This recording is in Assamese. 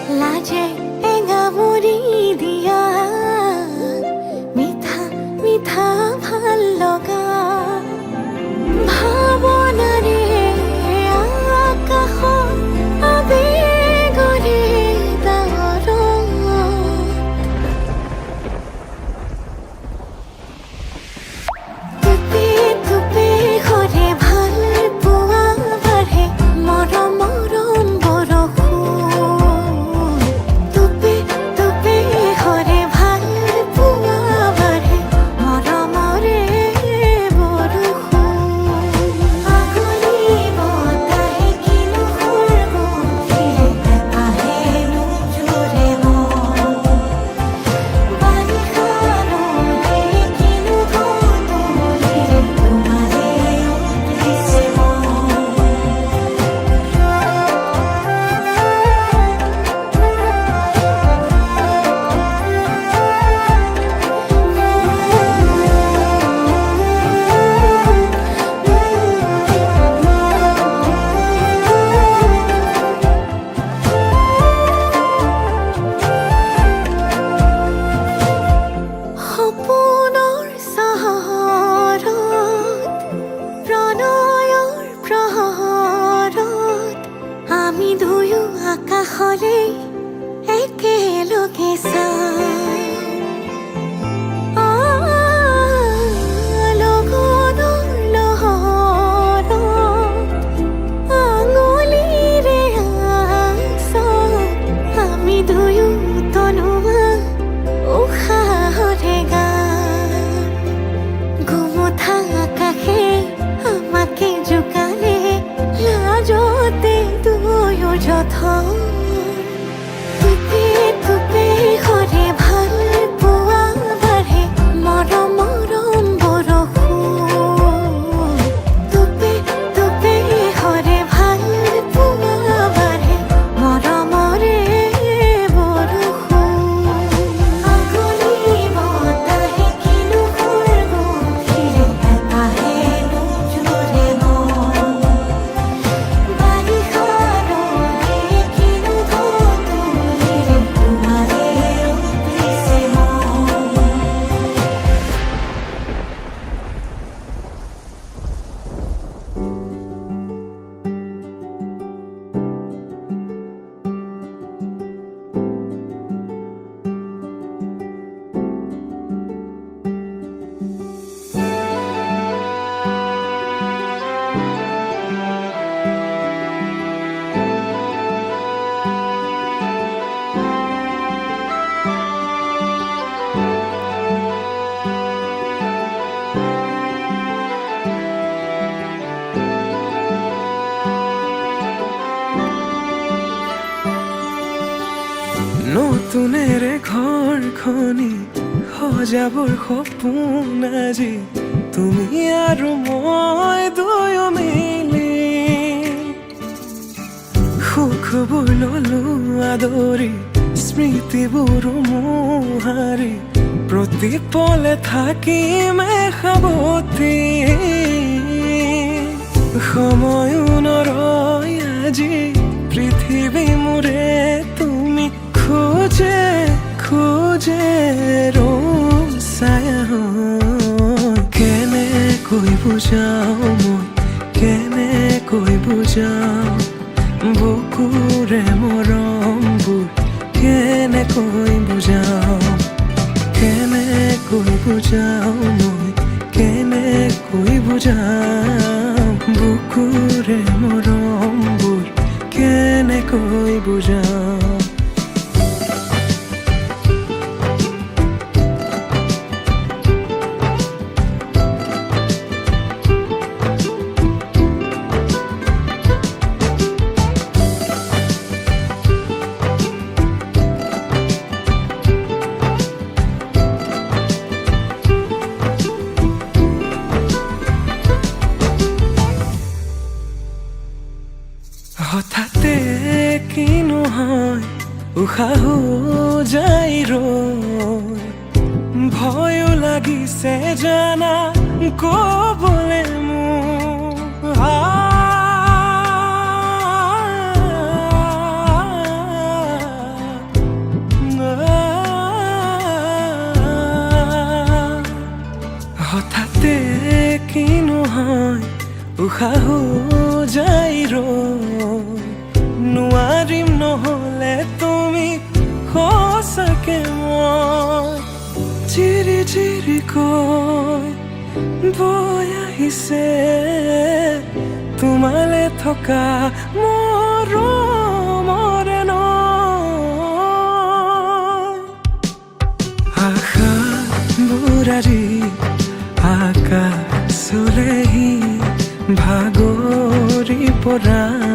লাজে এঙামুৰি দিয়া মিঠা মিঠা ভাল লগা ভাৱনাৰে আকাশৰ আবেগৰে ডাৱৰত টুপি টুপি সৰে ভাল পোৱা বাঢ়ে মৰম মৰম বৰষুণ টুপি টুপি সৰে ভাল পোৱা বাঢ়ে মৰমৰে বৰষুণ আগুলি বতাহে কিনো সুৰগুন্থিলে আহে নোজোৰে মন বাৰিষা নদী কিনো ঢৌতুলিলে তোমাৰে উঠিছে সপোনৰ চহৰত প্ৰণয়ৰ প্ৰহৰত আমি দুয়ো আকাশলে একেলগে লগনৰ লহৰত আঙুলিৰে আঁচত আমি দুয়ো তনুৱা উশাহৰে গান গোমঠা আকাশে আমাকে জোকানে লাজতে দুয়ো যথন টুপি টুপি সৰে ভাল পোৱা বাঢ়ে মৰম মৰম বৰষুণ টুপি টুপি সৰে ভাল পোৱা বাঢ়ে মৰমৰে বৰষুণ আগুলি বতাহে কিনো সুৰগুন্থিলে আহে নোজোৰে মন বাৰিষা নদী কিনো ঢৌতুলিলে তোমাৰে উঠিছে মন নতুনেৰে ঘৰখনি সজাবৰ সপোন আজি তুমি আৰু মই দুয়ো মিলি সুখবোৰ ললো আদৰি স্মৃতিবোৰ মোহাৰি প্ৰতি পলে থাকিম সাৱতি সময়ো নৰয় আজি পৃথিৱী মোৰে তুমি খোজে খোজে ৰূপ ছায়া কেনেকৈ বুজাওঁ মই কেনেকৈ বুজাওঁ বুকুৰে মৰমবোৰ কেনেকৈ বুজাওঁ কেনেকৈ বুজাওঁ মই কেনেকৈ বুজাওঁ বুকুৰে মৰমবোৰ কেনেকৈ বুজাওঁ হঠাতে কিনো হয় উশাহো যাই ৰৈ ভয়ো লাগিছে জানা ক'বলে মোৰ উশাহ যাই নোৱাৰিম নহলে তুমি সঁচাকে মই চিৰি চিৰিকৈ বৈ আহিছে তোমালে থকা মৰমৰে নৈ আশা বুৰাৰি আকাশলেহি ভাগৰি পৰা